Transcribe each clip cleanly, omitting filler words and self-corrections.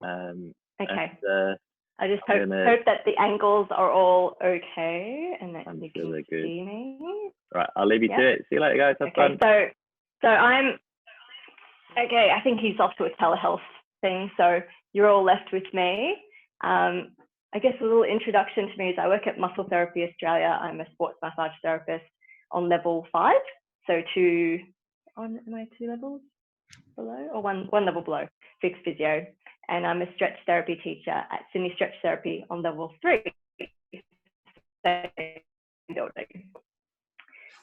Okay. And, I just hope that the angles are all okay and that you can see me. Right, I'll leave you to it. See you later, guys. Have fun. So I'm okay. I think he's off to a telehealth thing, so you're all left with me. I guess a little introduction to me is I work at Muscle Therapy Australia. I'm a sports massage therapist on level 5. So am I 2 levels below or one level below? Fixed Physio. And I'm a stretch therapy teacher at Sydney Stretch Therapy on level 3.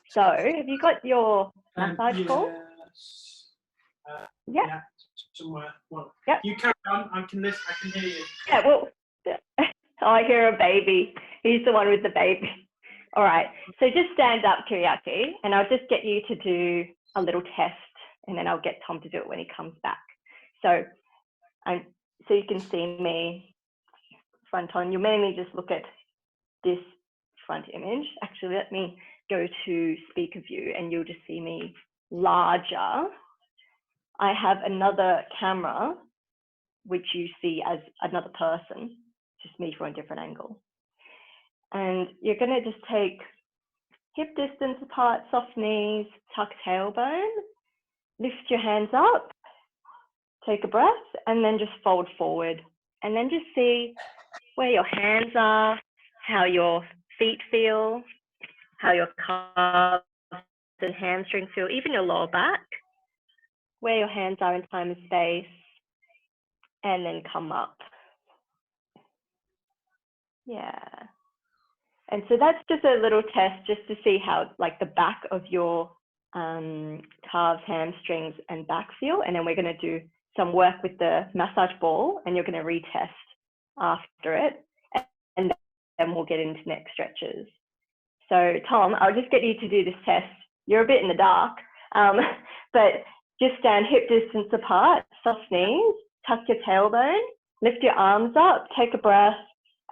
So have you got your massage ball? Yeah. Somewhere. Well, yep. You carry on. I can hear you. Yeah. Well. Oh, I hear a baby. He's the one with the baby. All right. So just stand up, Kiriaki, and I'll just get you to do a little test, and then I'll get Tom to do it when he comes back. So you can see me front on. You mainly just look at this front image. Actually, let me go to speaker view, and you'll just see me larger. I have another camera, which you see as another person, just me from a different angle. And you're going to just take hip distance apart, soft knees, tuck tailbone, lift your hands up, take a breath, and then just fold forward. And then just see where your hands are, how your feet feel, how your calves and hamstrings feel, even your lower back, where your hands are in time and space, and then come up. Yeah. And so that's just a little test just to see how like the back of your calves, hamstrings and back feel. And then we're going to do some work with the massage ball and you're going to retest after it. And then we'll get into next stretches. So Tom, I'll just get you to do this test. You're a bit in the dark, but just stand hip distance apart, soft knees, tuck your tailbone, lift your arms up, take a breath,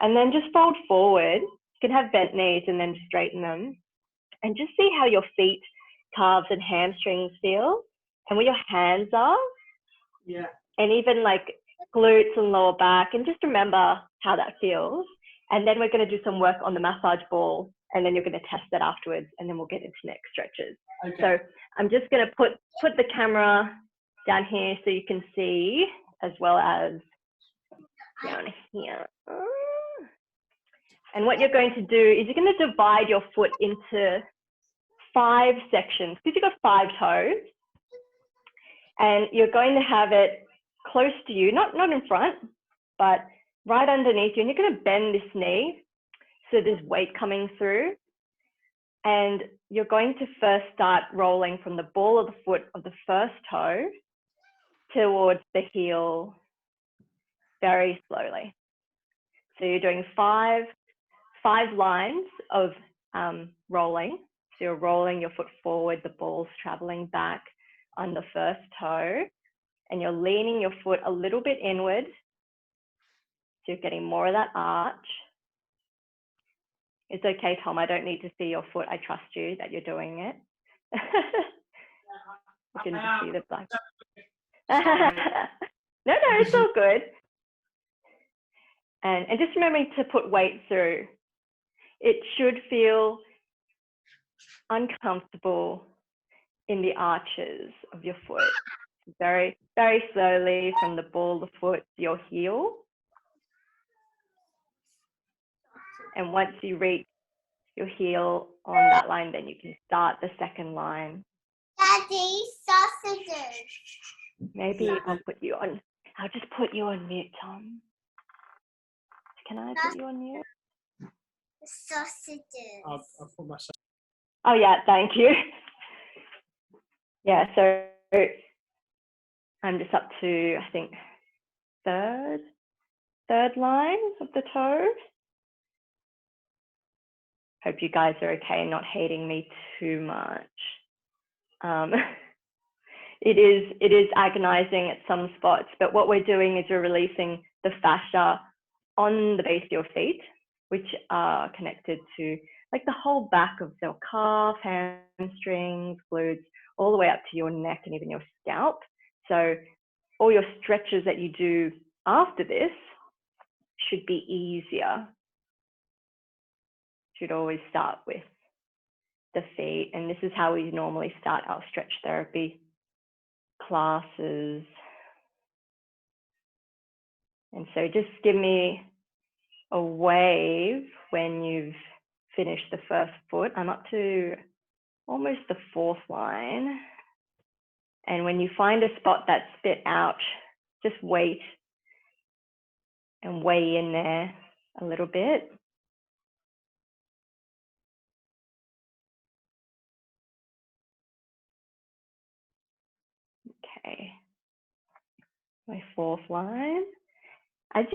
and then just fold forward. You can have bent knees and then straighten them. And just see how your feet, calves and hamstrings feel and where your hands are. Yeah. And even like glutes and lower back, and just remember how that feels. And then we're going to do some work on the massage ball, and then you're going to test that afterwards, and then we'll get into next stretches. Okay. So I'm just going to put the camera down here so you can see, as well as down here. And what you're going to do is you're going to divide your foot into 5 sections, because you've got 5 toes, and you're going to have it close to you, not in front, but right underneath you. And you're going to bend this knee so there's weight coming through. And you're going to first start rolling from the ball of the foot of the first toe towards the heel very slowly. So you're doing five lines of rolling. So you're rolling your foot forward, the ball's traveling back on the first toe, and you're leaning your foot a little bit inward. So you're getting more of that arch. It's okay, Tom, I don't need to see your foot. I trust you that you're doing it. You can just see the black. No, it's all good. And just remembering to put weight through. It should feel uncomfortable in the arches of your foot. Very, very slowly from the ball of the foot to your heel. And once you reach your heel on that line, then you can start the second line. Daddy, sausages. Maybe I'll put you on. I'll just put you on mute, Tom. Can I put you on mute? Sausages. I'll put myself. Oh yeah, thank you. Yeah, so I'm just up to, I think, third line of the toe. Hope you guys are okay and not hating me too much. It is agonizing at some spots, but what we're doing is we're releasing the fascia on the base of your feet, which are connected to like the whole back of your calf, hamstrings, glutes, all the way up to your neck and even your scalp. So all your stretches that you do after this should be easier. Should always start with the feet, and this is how we normally start our stretch therapy classes. And so just give me a wave when you've finished the first foot. I'm up to almost the fourth line. And when you find a spot that's a bit out, just wait and weigh in there a little bit. Okay, my fourth line. As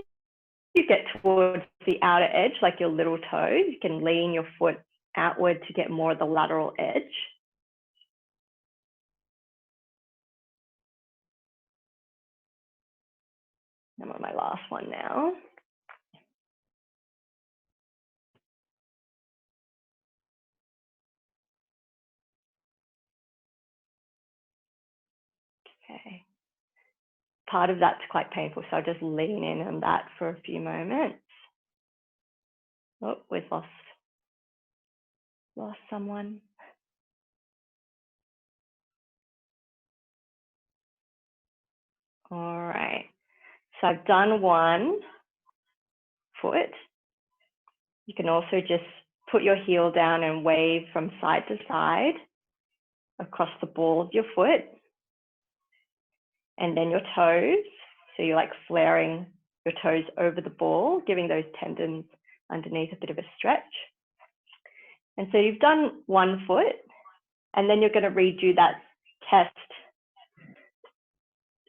you get towards the outer edge, like your little toes, you can lean your foot outward to get more of the lateral edge. I'm on my last one now. Okay. Part of that's quite painful, so I'll just lean in on that for a few moments. Oh, we've lost someone. All right, so I've done one foot. You can also just put your heel down and wave from side to side across the ball of your foot. And then your toes, so you're like flaring your toes over the ball, giving those tendons underneath a bit of a stretch. And so you've done one foot, and then you're going to redo that test.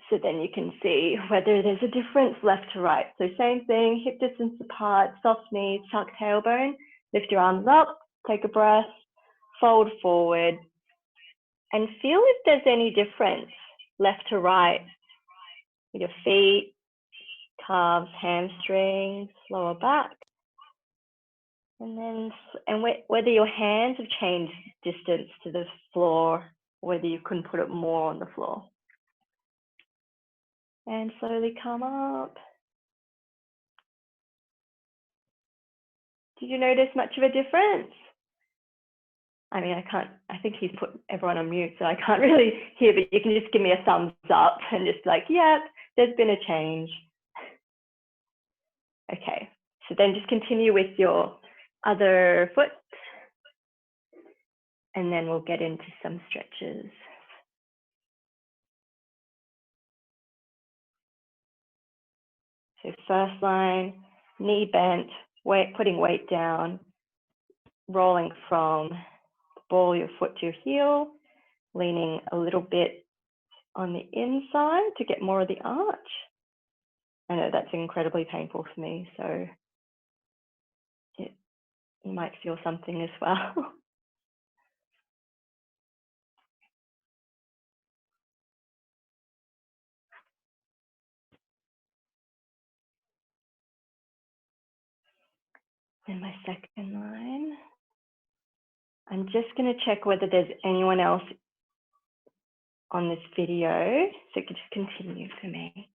So then you can see whether there's a difference left to right. So same thing, hip distance apart, soft knees, tuck tailbone, lift your arms up, take a breath, fold forward, and feel if there's any difference left to right with your feet, calves, hamstrings, lower back. And whether your hands have changed distance to the floor, whether you couldn't put it more on the floor. And slowly come up. Did you notice much of a difference? I mean, I think he's put everyone on mute, so I can't really hear, but you can just give me a thumbs up and just like, yep, there's been a change. Okay, so then just continue with your other foot, and then we'll get into some stretches. So first line, knee bent, putting weight down, rolling from the ball of your foot to your heel, leaning a little bit on the inside to get more of the arch. I know that's incredibly painful for me, so you might feel something as well. And my second line. I'm just going to check whether there's anyone else on this video, so you can just continue for me.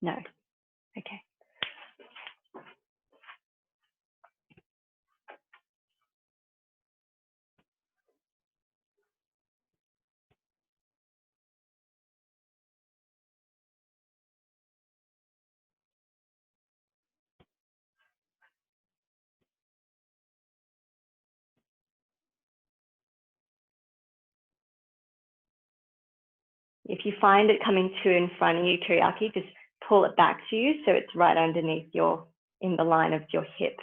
No. Okay. If you find it coming too in front of you, teriyaki, just pull it back to you so it's right underneath in the line of your hip.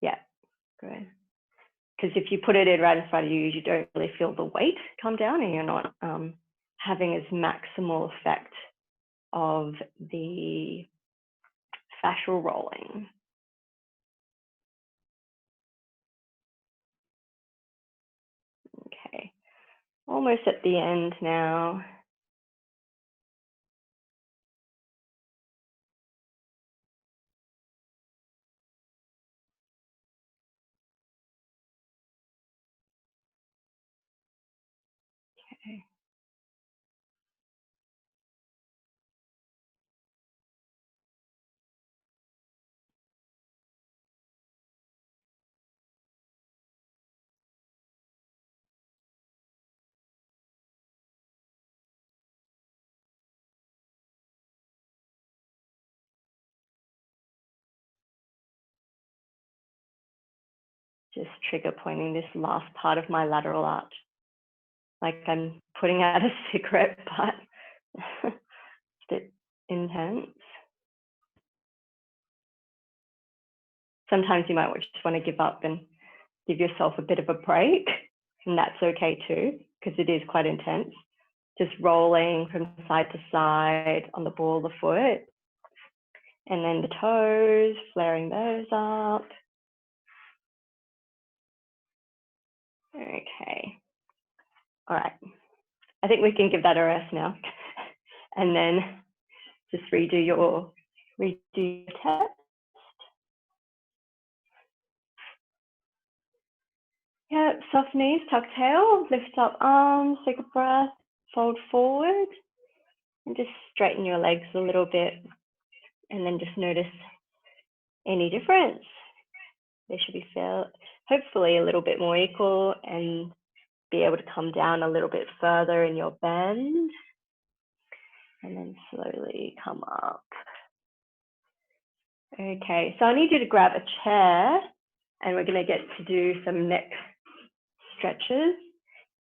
Yeah, good. Because if you put it in right in front of you, you don't really feel the weight come down, and you're not having as maximal effect of the fascial rolling. Okay, almost at the end now. Okay. Just trigger pointing this last part of my lateral arch. Like I'm putting out a cigarette butt. It's a bit intense. Sometimes you might just want to give up and give yourself a bit of a break, and that's okay too, because it is quite intense. Just rolling from side to side on the ball of the foot, and then the toes, flaring those up. Okay. All right. I think we can give that a rest now. And then just redo your test. Yeah, soft knees, tuck tail, lift up arms, take a breath, fold forward, and just straighten your legs a little bit. And then just notice any difference. They should be hopefully a little bit more equal, and be able to come down a little bit further in your bend. And then slowly come up. Okay, so I need you to grab a chair, and we're going to get to do some neck stretches.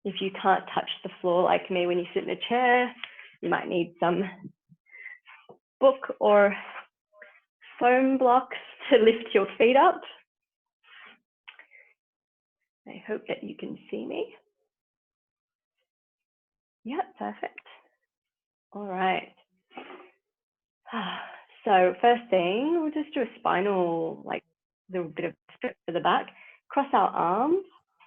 If you can't touch the floor like me when you sit in a chair, you might need some book or foam blocks to lift your feet up. I hope that you can see me. Yeah, perfect. All right. So first thing, we'll just do a spinal, like little bit of stretch for the back. Cross our arms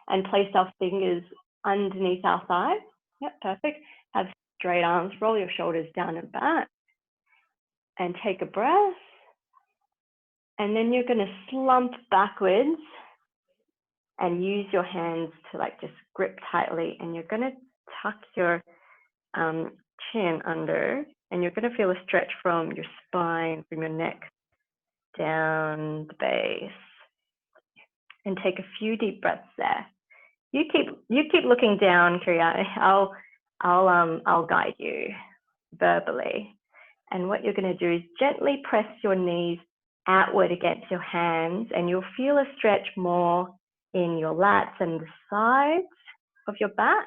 and place our fingers underneath our thighs. Yep, perfect. Have straight arms, roll your shoulders down and back, and take a breath. And then you're going to slump backwards and use your hands to like just grip tightly, and you're going to tuck your chin under, and you're going to feel a stretch from your spine, from your neck down the base, and take a few deep breaths there. You keep looking down, Kiryat. I'll guide you verbally. And what you're going to do is gently press your knees outward against your hands, and you'll feel a stretch more in your lats and the sides of your back.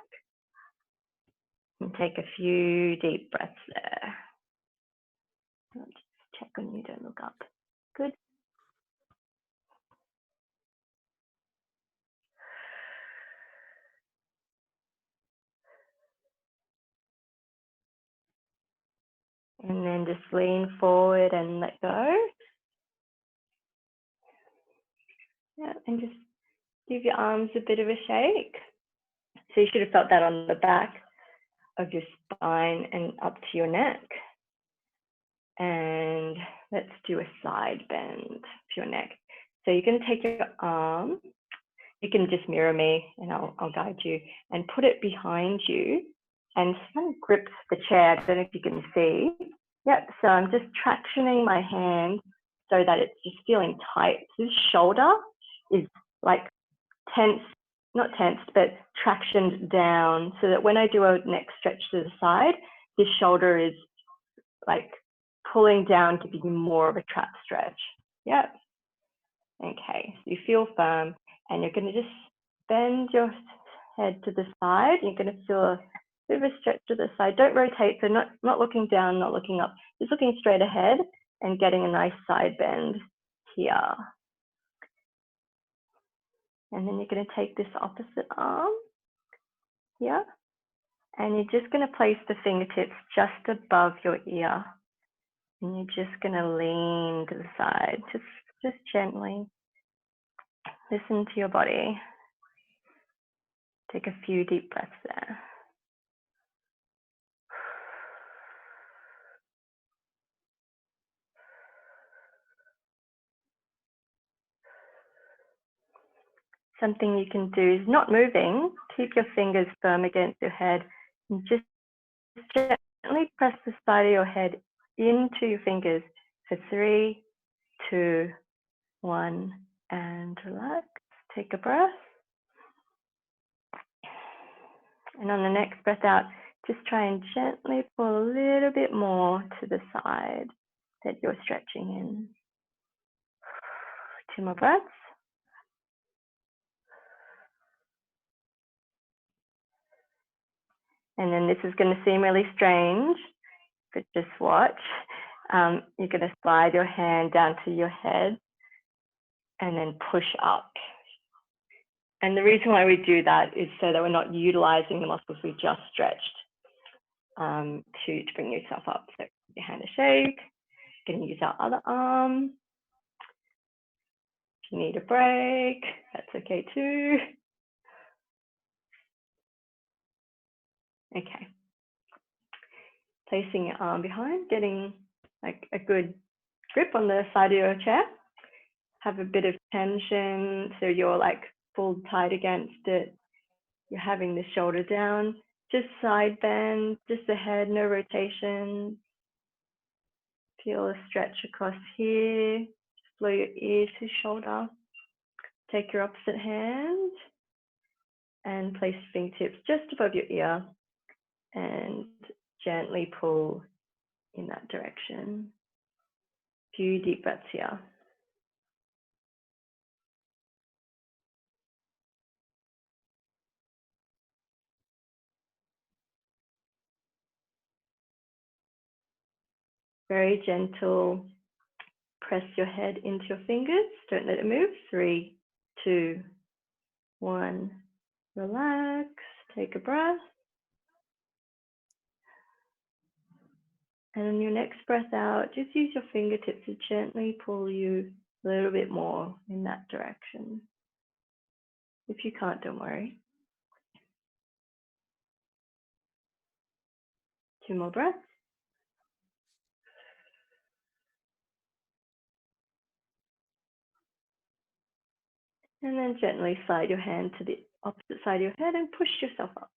And take a few deep breaths there. I'll just check on you, don't look up. Good. And then just lean forward and let go. Yeah, and just give your arms a bit of a shake. So you should have felt that on the back of your spine and up to your neck. And let's do a side bend to your neck. So you're going to take your arm, you can just mirror me and I'll guide you, and put it behind you and kind of grip the chair. I don't know if you can see. Yep, so I'm just tractioning my hand so that it's just feeling tight. So this shoulder is like tense, not tensed, but tractioned down, so that when I do a neck stretch to the side, this shoulder is like pulling down to be more of a trap stretch. Yep. Okay, so you feel firm, and you're going to just bend your head to the side. You're going to feel a bit of a stretch to the side. Don't rotate, so not looking down, not looking up, just looking straight ahead and getting a nice side bend here. And then you're going to take this opposite arm here, and you're just going to place the fingertips just above your ear. And you're just going to lean to the side, just gently. Listen to your body. Take a few deep breaths there. Something you can do is not moving. Keep your fingers firm against your head, And just gently press the side of your head into your fingers for 3, 2, 1, and relax. Take a breath. And on the next breath out, just try and gently pull a little bit more to the side that you're stretching in. 2 more breaths. And then this is going to seem really strange, but just watch. You're going to slide your hand down to your head and then push up. And the reason why we do that is so that we're not utilizing the muscles we just stretched to bring yourself up. So your hand to shake, going to use our other arm. If you need a break, that's okay too. Okay. Placing your arm behind, getting like a good grip on the side of your chair. Have a bit of tension so you're like pulled tight against it. You're having the shoulder down, just side bend, just the head, no rotation. Feel a stretch across here. Just blow your ear to shoulder. Take your opposite hand and place fingertips just above your ear and gently pull in that direction. Few deep breaths here. Very gentle. Press your head into your fingers. Don't let it move. 3, 2, 1. Relax. Take a breath. And on your next breath out, just use your fingertips to gently pull you a little bit more in that direction. If you can't, don't worry. 2 more breaths. And then gently slide your hand to the opposite side of your head and push yourself up.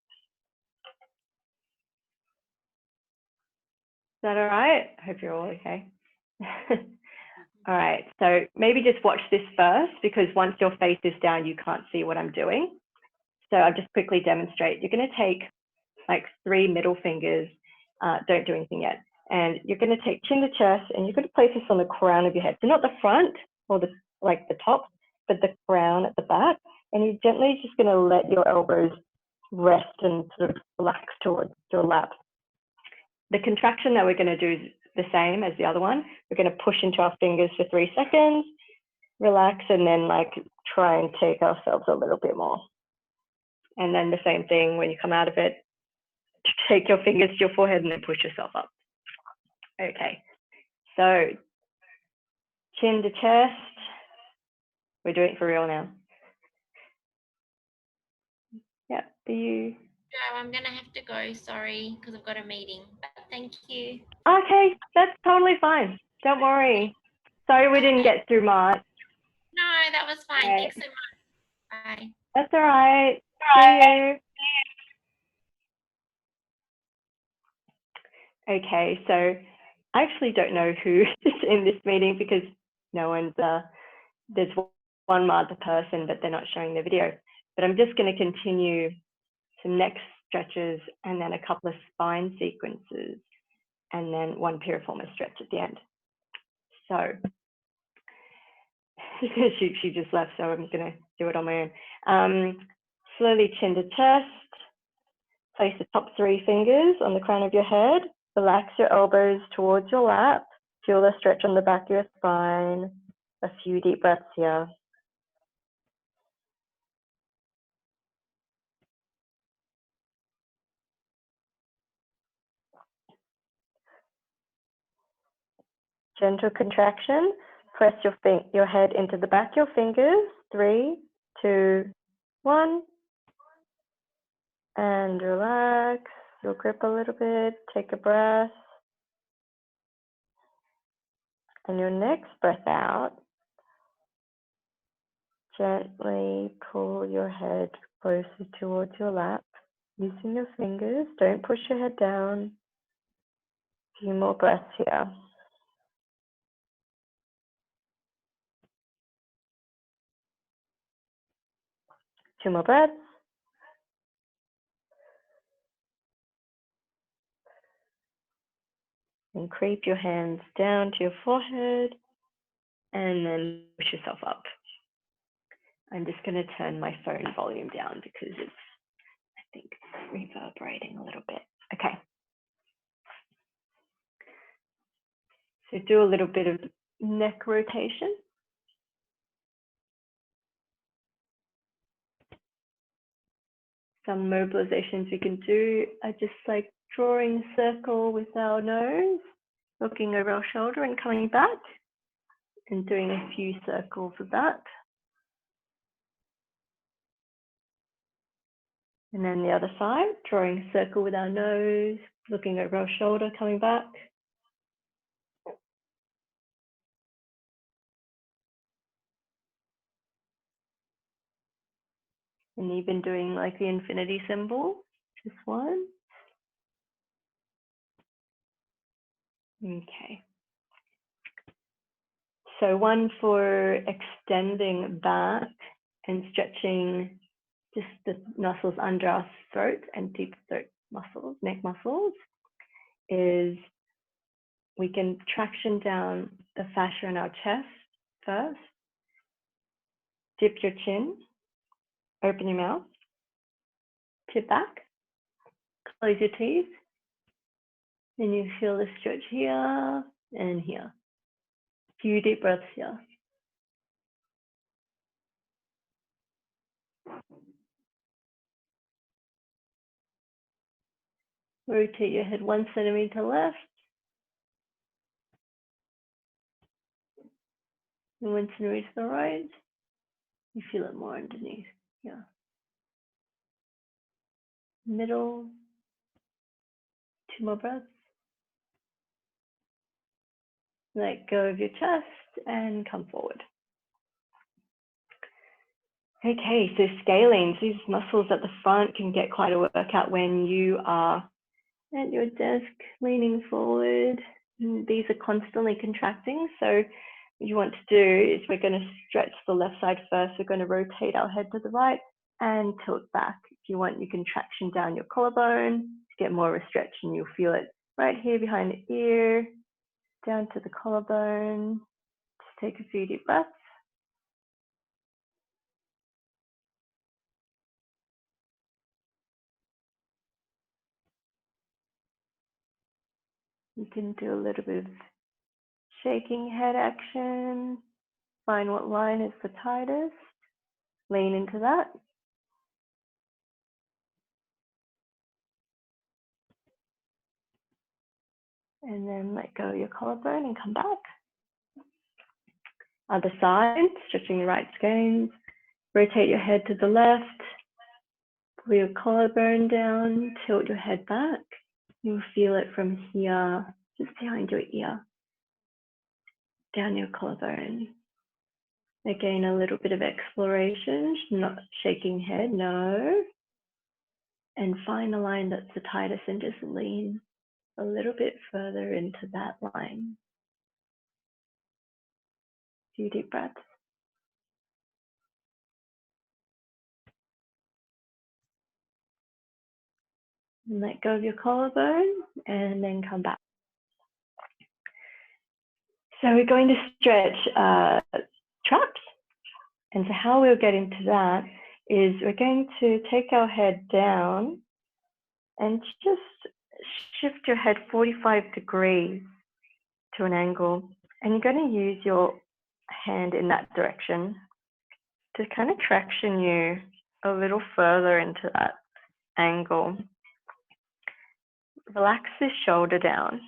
Is that all right? I hope you're all okay. All right, so maybe just watch this first, because once your face is down, you can't see what I'm doing. So I'll just quickly demonstrate. You're going to take like 3 middle fingers, don't do anything yet. And you're going to take chin to chest, and you're going to place this on the crown of your head. So not the front or the top, but the crown at the back. And you're gently just going to let your elbows rest and sort of relax towards your lap. The contraction that we're going to do is the same as the other one. We're going to push into our fingers for 3 seconds, relax, and then like try and take ourselves a little bit more. And then the same thing when you come out of it, take your fingers to your forehead and then push yourself up. Okay, so chin to chest. We're doing it for real now. Yeah, Joe, I'm going to have to go, sorry, because I've got a meeting, but thank you. Okay, that's totally fine. Don't worry. Sorry we didn't get through much. No, that was fine. Right. Thanks so much. Bye. That's all right. See you. Okay, so I actually don't know who is in this meeting because no one's, there's one other person, but they're not showing the video. But I'm just going to continue some neck stretches and then a couple of spine sequences and then one piriformis stretch at the end. So she just left, so I'm going to do it on my own. Slowly chin to chest. Place the top 3 fingers on the crown of your head. Relax your elbows towards your lap. Feel the stretch on the back of your spine. A few deep breaths here. Gentle contraction. Press your head into the back of your fingers. 3, 2, 1. And relax. You'll grip a little bit. Take a breath. And your next breath out, gently pull your head closer towards your lap. Using your fingers, don't push your head down. A few more breaths here. Two more breaths. And creep your hands down to your forehead and then push yourself up. I'm just going to turn my phone volume down because it's, I think, reverberating a little bit. Okay. So do a little bit of neck rotation. Some mobilizations we can do are just like drawing a circle with our nose, looking over our shoulder and coming back, and doing a few circles of that. And then the other side, drawing a circle with our nose, looking over our shoulder, coming back. And even doing like the infinity symbol, just one. Okay. So one for extending back and stretching just the muscles under our throat and deep throat muscles, neck muscles, is we can traction down the fascia in our chest first. Dip your chin, open your mouth, tip back, close your teeth, and you feel the stretch here and here. Few deep breaths here. Rotate your head 1 centimeter left and 1 centimeter to the right. You feel it more underneath. Yeah. Middle. 2 more breaths. Let go of your chest and come forward. Okay, so scalene, these muscles at the front can get quite a workout when you are at your desk leaning forward. These are constantly contracting. So what you want to do is we're going to stretch the left side first. We're going to rotate our head to the right and tilt back. If you want, you can traction down your collarbone to get more of a stretch, and you'll feel it right here behind the ear, down to the collarbone. Just take a few deep breaths. You can do a little bit of shaking head action. Find what line is the tightest. Lean into that. And then let go of your collarbone and come back. Other side, stretching your right scanes. Rotate your head to the left. Pull your collarbone down, tilt your head back. You'll feel it from here, just behind your ear, down your collarbone. Again, a little bit of exploration, not shaking head, no. And find a line that's the tightest and just lean a little bit further into that line. Few deep breaths. And let go of your collarbone and then come back. So we're going to stretch traps. And so how we'll get into that is we're going to take our head down and just shift your head 45 degrees to an angle. And you're going to use your hand in that direction to kind of traction you a little further into that angle. Relax this shoulder down.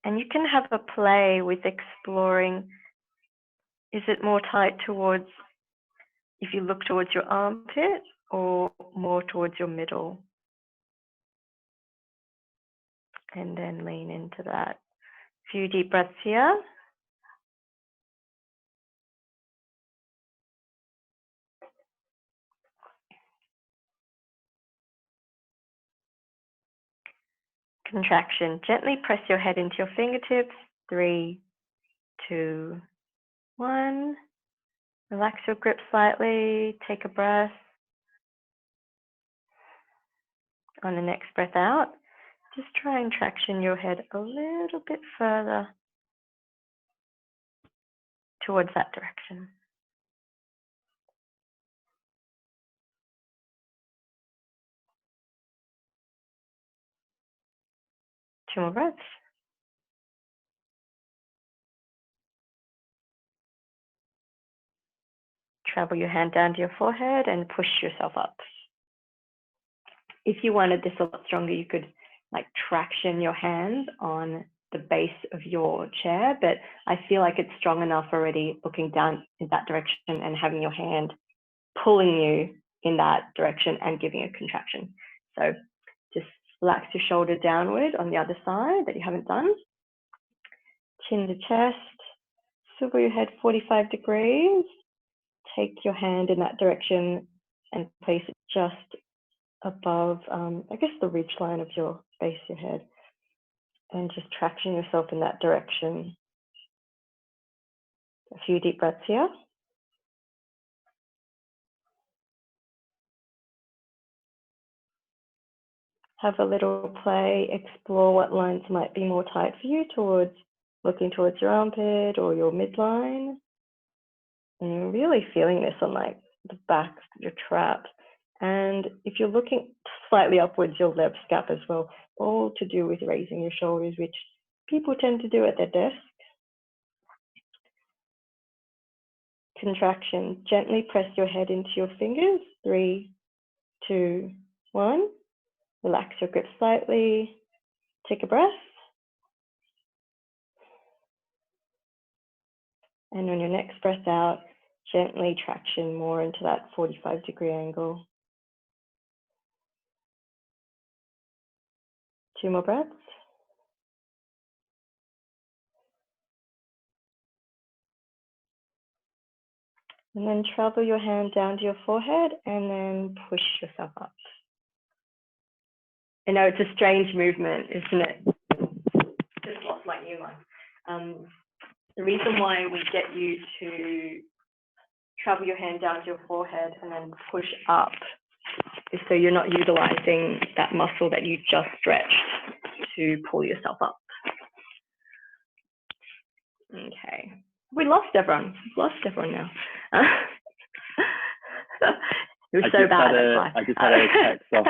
And you can have a play with exploring, is it more tight towards, if you look towards your armpit, or more towards your middle? And then lean into that. Few deep breaths here. Contraction. Gently press your head into your fingertips. 3, 2, 1. Relax your grip slightly. Take a breath. On the next breath out, just try and traction your head a little bit further towards that direction. Two more breaths. Travel your hand down to your forehead and push yourself up. If you wanted this a lot stronger, you could like traction your hand on the base of your chair, but I feel like it's strong enough already looking down in that direction and having your hand pulling you in that direction and giving a contraction. So just relax your shoulder downward on the other side that you haven't done. Chin to chest, swivel your head 45 degrees. Take your hand in that direction and place it just above, I guess, the ridge line of your base of your head. And just traction yourself in that direction. A few deep breaths here. Have a little play, explore what lines might be more tight for you towards looking towards your armpit or your midline. And you're really feeling this on like the back of your trap. And if you're looking slightly upwards, your left scap as well, all to do with raising your shoulders, which people tend to do at their desk. Contraction. Gently press your head into your fingers. 3, 2, 1. Relax your grip slightly. Take a breath. And on your next breath out, gently traction more into that 45-degree angle. 2 more breaths. And then travel your hand down to your forehead and then push yourself up. I know it's a strange movement, isn't it? Just lost my new one. The reason why we get you to travel your hand down to your forehead and then push up is so you're not utilizing that muscle that you just stretched to pull yourself up. Okay. We lost everyone. We've lost everyone now. It was so bad. I just had a text off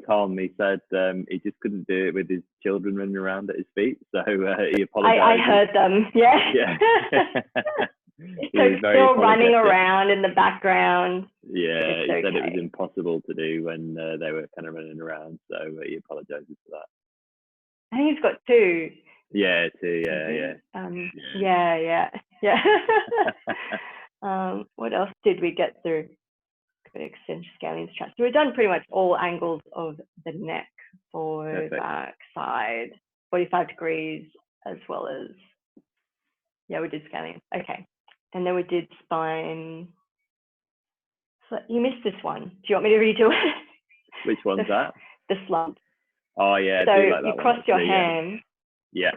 Tom. He said he just couldn't do it with his children running around at his feet, so he apologized. I heard them. Yeah. So still running around in the background. Yeah, he said it was impossible to do when they were kind of running around, so he apologizes for that. I think he's got 2. Yeah, 2. Yeah. What else did we get through? Extension, scaling, straps. So we've done pretty much all angles of the neck, forward, back, side, 45 degrees, as well as, yeah, we did scaling. Okay. And then we did spine. So you missed this one. Do you want me to redo it? Which one's that? The slump. Oh, yeah. So I do like that you crossed your hand. Yeah.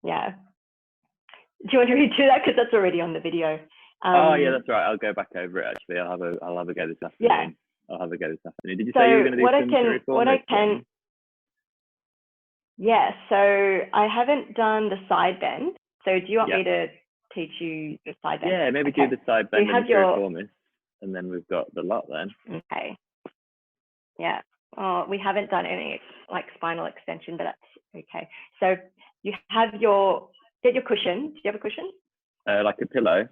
Yeah. Do you want to redo that? Because that's already on the video. Oh yeah, that's right. I'll go back over it actually. I'll have a go this afternoon. Yeah. I'll have a go this afternoon. Did you say you were going to do what I can? Yeah. So I haven't done the side bend. So do you want me to teach you the side bend? Yeah, maybe do the side bend and the piriformis, and then we've got the lot then. Okay. Yeah. We haven't done any like spinal extension, but that's okay. So you have get your cushion. Do you have a cushion? Like a pillow.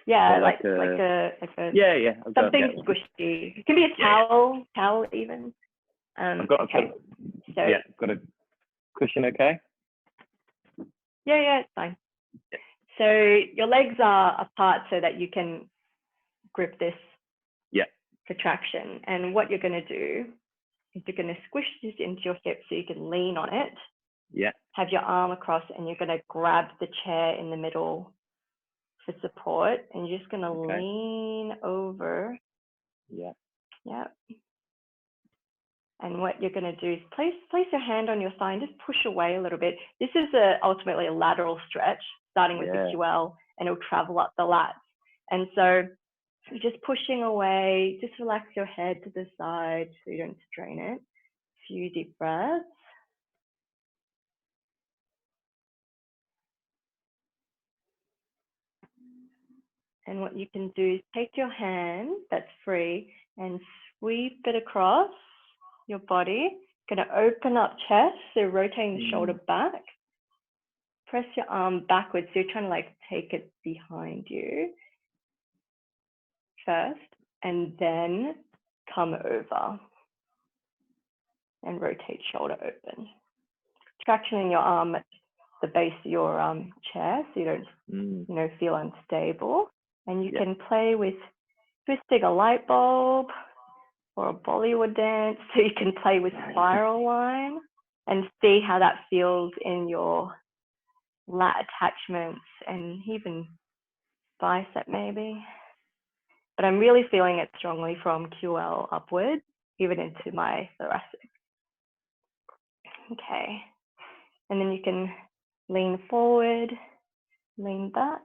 Yeah, like a yeah. Something squishy. It can be a towel even. I've got a cushion. Okay. Yeah, it's fine. Yeah. So your legs are apart so that you can grip this. Yeah. For traction, and what you're going to do is you're going to squish this into your hip so you can lean on it. Yeah. Have your arm across, and you're going to grab the chair in the middle for support, and you're just going to lean over. Yeah. And what you're going to do is place your hand on your thigh and just push away a little bit. This is ultimately a lateral stretch, starting with the QL, and it'll travel up the lats. And so you're just pushing away, just relax your head to the side so you don't strain it. A few deep breaths. And what you can do is take your hand that's free and sweep it across your body. Going to open up chest, so rotating the shoulder back. Press your arm backwards, so you're trying to like take it behind you first, and then come over and rotate shoulder open. Traction in your arm at the base of your chair, so you don't feel unstable. And you can play with twisting a light bulb or a Bollywood dance, so you can play with spiral line and see how that feels in your lat attachments and even bicep maybe. But I'm really feeling it strongly from QL upward, even into my thoracic. Okay, and then you can lean forward, lean back,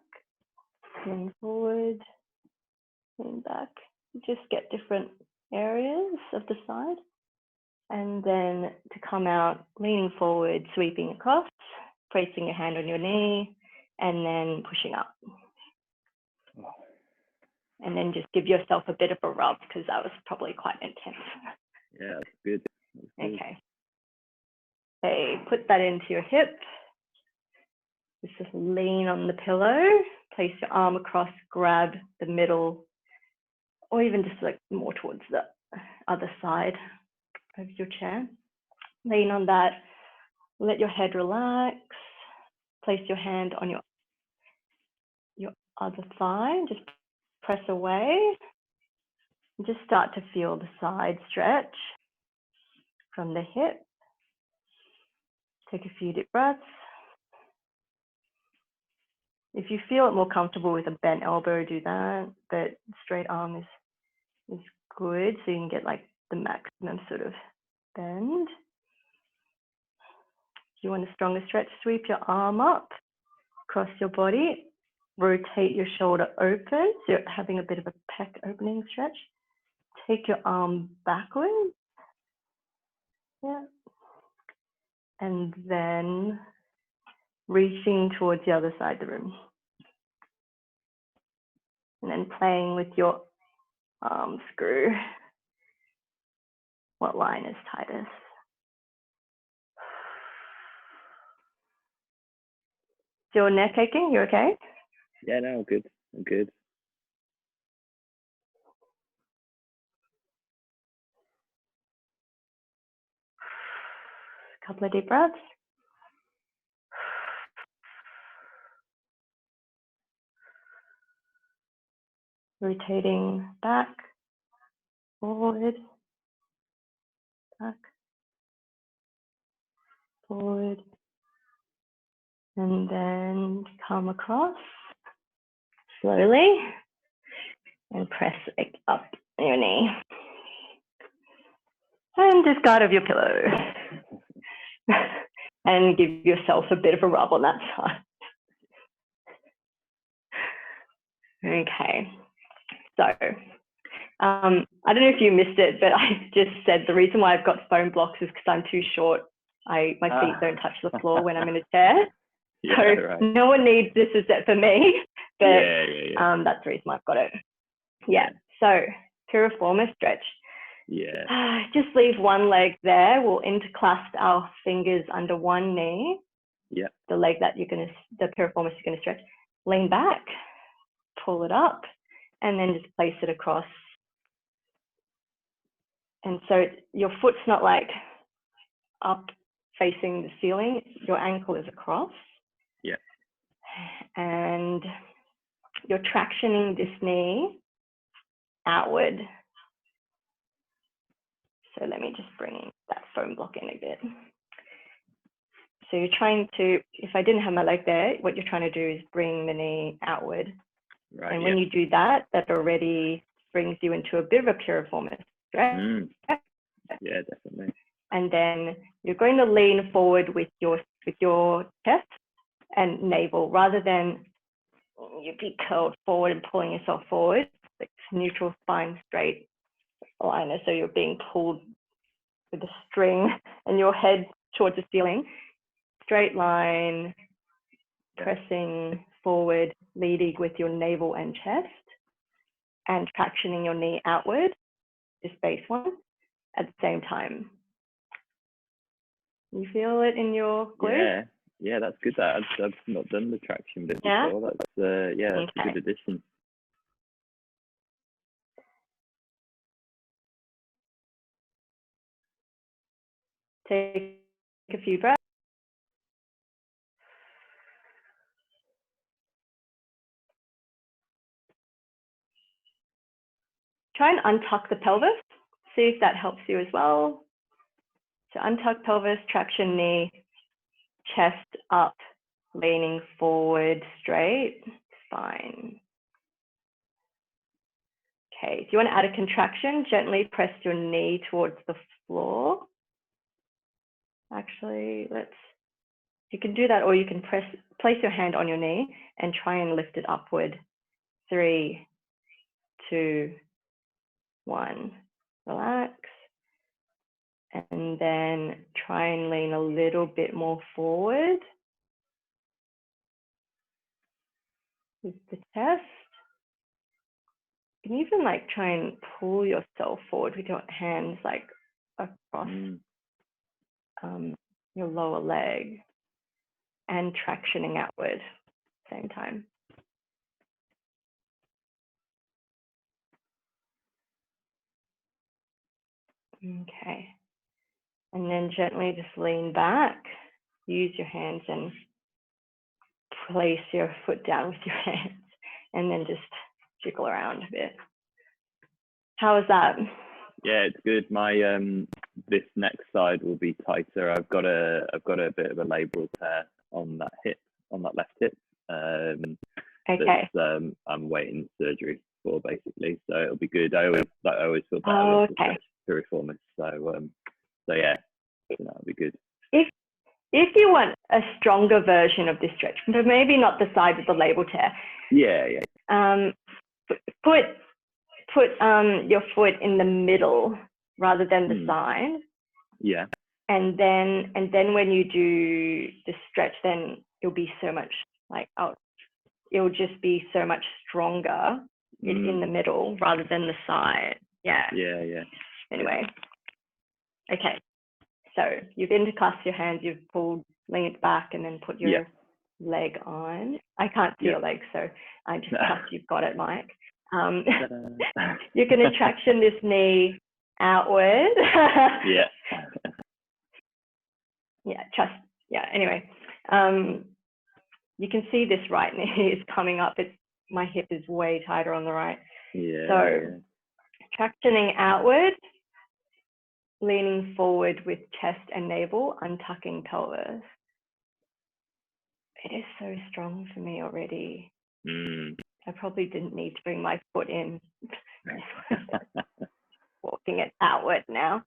lean forward, lean back. Just get different areas of the side. And then to come out, leaning forward, sweeping across, placing your hand on your knee, and then pushing up. And then just give yourself a bit of a rub, because that was probably quite intense. Yeah, that's good. Okay. Okay, put that into your hip. Just lean on the pillow, place your arm across, grab the middle, or even just like more towards the other side of your chair. Lean on that, let your head relax, place your hand on your other thigh, just press away, and just start to feel the side stretch from the hip. Take a few deep breaths. If you feel it more comfortable with a bent elbow, do that, but straight arm is good, so you can get like the maximum sort of bend. If you want a stronger stretch, sweep your arm up across your body, rotate your shoulder open, so you're having a bit of a pec opening stretch. Take your arm backwards, and then reaching towards the other side of the room. And then playing with your arm screw. What line is tightest? Is your neck aching? You okay? Yeah, no, I'm good. I'm good. A couple of deep breaths. Rotating back, forward, back, forward, and then come across slowly and press it up your knee. And discard of your pillow. And give yourself a bit of a rub on that side. Okay, so I don't know if you missed it, but I just said the reason why I've got foam blocks is because I'm too short. My feet don't touch the floor when I'm in a chair. Yeah, So right. no one needs this except for me, but that's the reason why I've got it. Yeah, so piriformis stretch. Yeah. Just leave one leg there. We'll interclasp our fingers under one knee. Yeah. The leg that the piriformis you're gonna stretch. Lean back, pull it up, and then just place it across. And so your foot's not like up facing the ceiling, your ankle is across. Yeah. And you're tractioning this knee outward. So let me just bring that foam block in a bit. So you're trying to, if I didn't have my leg there, what you're trying to do is bring the knee outward. Right. And when you do that, that already brings you into a bit of a piriformis stretch. Yeah, definitely. And then you're going to lean forward with your chest and navel, rather than you be curled forward and pulling yourself forward, like neutral spine, straight liner. So you're being pulled with a string and your head towards the ceiling. Straight line, pressing forward, leading with your navel and chest, and tractioning your knee outward, this base one, at the same time. You feel it in your glutes? Yeah, that's good. I've not done the traction bit before. That's that's a good addition. Take a few breaths. Try and untuck the pelvis. See if that helps you as well. So untuck pelvis, traction knee, chest up, leaning forward, straight, spine. Okay, if you want to add a contraction, gently press your knee towards the floor. Actually, you can do that, or you can place your hand on your knee and try and lift it upward. 3, 2, 1, relax. And then try and lean a little bit more forward with the chest. You can even like try and pull yourself forward with your hands like across your lower leg and tractioning outward at the same time. Okay. And then gently just lean back, use your hands and place your foot down with your hands, and then just jiggle around a bit. How is that? Yeah, it's good. My this next side will be tighter. I've got a bit of a labral tear on that hip, on that left hip. Okay. I'm waiting surgery for, basically, so it'll be good. I always feel better with the piriformis. So yeah, that'll be good. If you want a stronger version of this stretch, but maybe not the side with the labral tear. Yeah. Put your foot in the middle rather than the side. Yeah. And then when you do the stretch, then it'll be so much it'll just be so much stronger in the middle rather than the side. Yeah. Anyway. Okay. So you've interclasped your hands, you've leaned back, and then put your leg on. I can't see your leg, so I just trust you've got it, Mike. You're going to traction this knee outward. Anyway, you can see this right knee is coming up. My hip is way tighter on the right. So tractioning outward, leaning forward with chest and navel, untucking pelvis. It is so strong for me already. I probably didn't need to bring my foot in. Walking it outward now.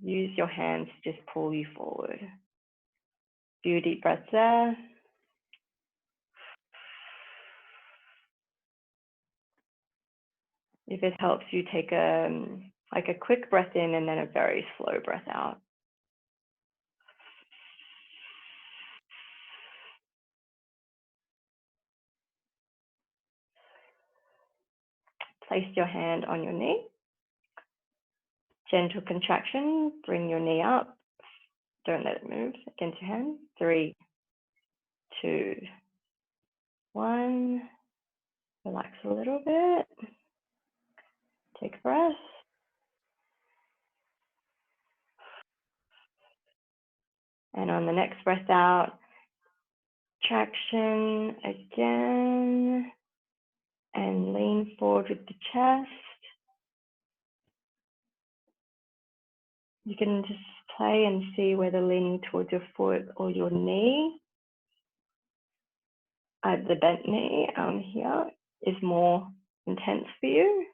Use your hands to just pull you forward. Few deep breaths there. If it helps you, take a quick breath in and then a very slow breath out. Place your hand on your knee. Gentle contraction, bring your knee up. Don't let it move against your hand. 3, 2, 1. Relax a little bit. Take a breath. And on the next breath out, traction again. And lean forward with the chest. You can just play and see whether leaning towards your foot or your knee, the bent knee here, is more intense for you.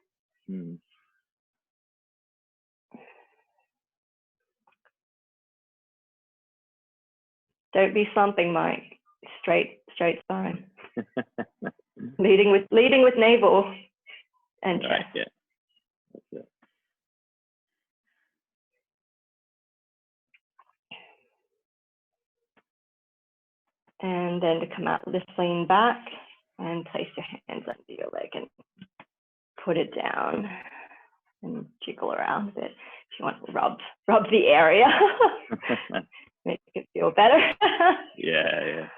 Don't be slumping, Mike. Straight spine. leading with navel and chest. Right, yeah. That's it. And then to come out, just lean back and place your hands under your leg and put it down and jiggle around a bit. If you want to rub the area, make it feel better. Yeah.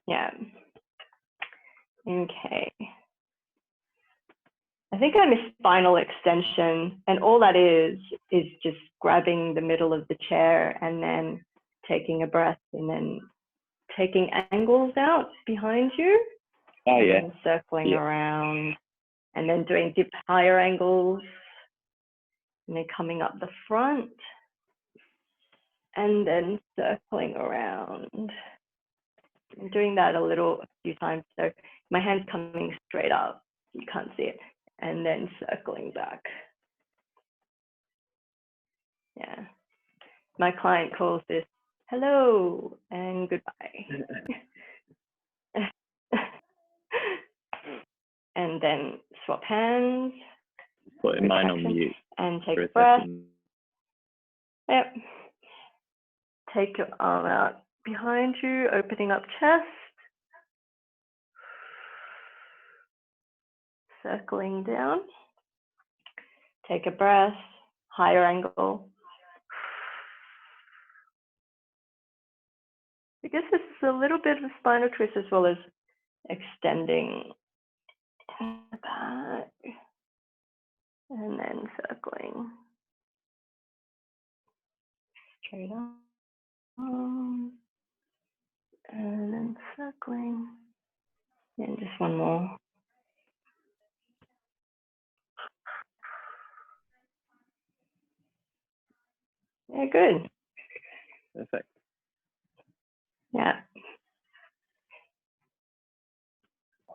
Yeah. Okay. I think I missed spinal extension, and all that is just grabbing the middle of the chair and then taking a breath and then taking angles out behind you. Oh, yeah. And circling around and then doing dip higher angles and then coming up the front and then circling around. I'm doing that a few times. So my hand's coming straight up. You can't see it. And then circling back. Yeah. My client calls this hello and goodbye. And then swap hands. Putting mine on mute. And take a breath. Yep. Take your arm out behind you, opening up chest. Circling down. Take a breath, higher angle. I guess this is a little bit of a spinal twist as well as extending in the back. And then circling. Straight on. And then circling. And just one more. Yeah, good. Perfect. Yeah.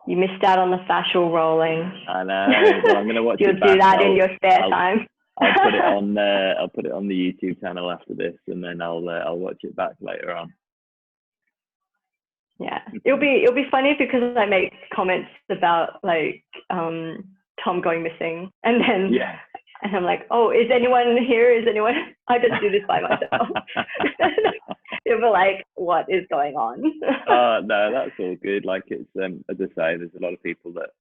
You missed out on the fascial rolling. I know. Well, I'm going to watch You'll it back. do that in your spare time. I'll put it on. I'll put it on the YouTube channel after this, and then I'll watch it back later on. Yeah, it'll be funny because I make comments about like Tom going missing, and then and I'm like, oh, is anyone here? Is anyone? I just do this by myself. You'll be like, what is going on? No, that's all good. Like it's as I say, there's a lot of people that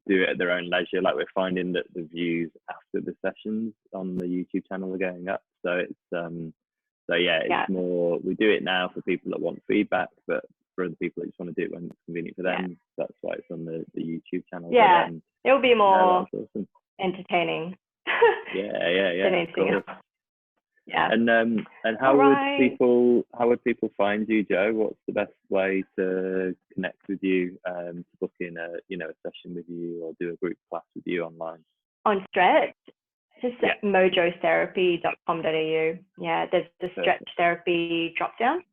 do it at their own leisure. Like we're finding that the views after the sessions on the YouTube channel are going up. So it's it's more, we do it now for people that want feedback, but for other people that just want to do it when it's convenient for them, that's why it's on the YouTube channel. Yeah, but, it'll be more awesome. Entertaining. Cool. Yeah. And how would people find you, Joe? What's the best way to connect with you, to book in a session with you or do a group class with you online? On Stretch, just at mojotherapy.com.au. Yeah, there's the Stretch Therapy drop down.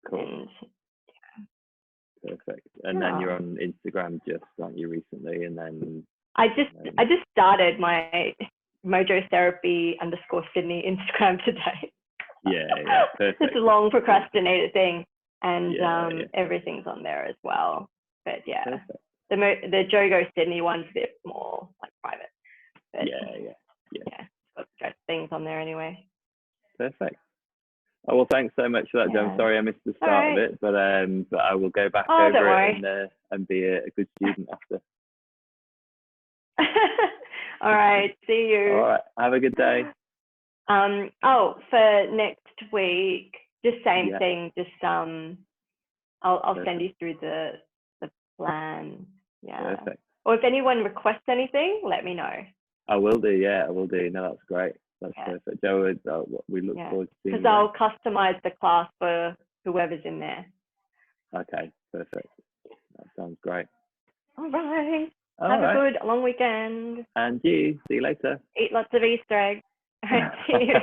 Cool. Perfect. And then you're on Instagram just, aren't you, recently? And then I just started my Mojo Therapy _Sydney Instagram today. Yeah, perfect. It's a long procrastinated thing, and everything's on there as well. But perfect. The Jogo Sydney one's a bit more like private. But, got Stretch things on there anyway. Perfect. Oh, well, thanks so much for that, Joe. I'm sorry I missed the start of it, but I will go back over it and be a good student after. All right, see you. All right, have a good day. For next week, just same thing. Just I'll send you through the plan. Yeah. Perfect. Or if anyone requests anything, let me know. I will do. Yeah, I will do. No, that's great. That's perfect. Joe, we look forward to seeing you. Because I'll customize the class for whoever's in there. Okay, perfect. That sounds great. All right. Have a good long weekend. And you. See you later. Eat lots of Easter eggs. All right, see you.